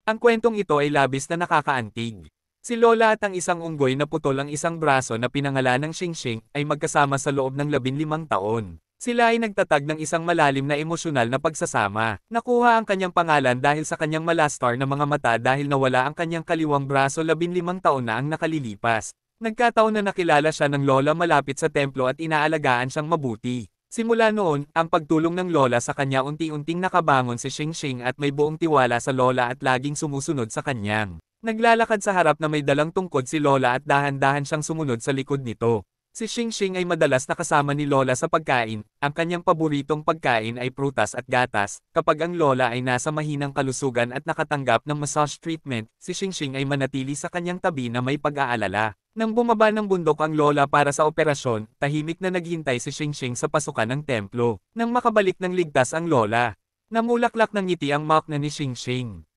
Ang kwentong ito ay labis na nakakaantig. Si Lola at ang isang unggoy na putol ang isang braso na pinangalan ng Xingxing ay magkasama sa loob ng 15 taon. Sila ay nagtatag ng isang malalim na emosyonal na pagsasama. Nakuha ang kanyang pangalan dahil sa kanyang malastar na mga mata dahil nawala ang kanyang kaliwang braso 15 taon na ang nakalilipas. Nagkataon na nakilala siya ng lola malapit sa templo at inaalagaan siyang mabuti. Simula noon, ang pagtulong ng lola sa kanya unti-unting nakabangon si Xingxing at may buong tiwala sa lola at laging sumusunod sa kanyang. Naglalakad sa harap na may dalang tungkod si lola at dahan-dahan siyang sumunod sa likod nito. Si Xingxing ay madalas nakasama ni lola sa pagkain, ang kanyang paboritong pagkain ay prutas at gatas. Kapag ang lola ay nasa mahinang kalusugan at nakatanggap ng massage treatment, si Xingxing ay manatili sa kanyang tabi na may pag-aalala. Nang bumaba ng bundok ang lola para sa operasyon, tahimik na naghintay si Xingxing sa pasukan ng templo. Nang makabalik ng ligtas ang lola, namulaklak ng ngiti ang mouth na ni Xingxing.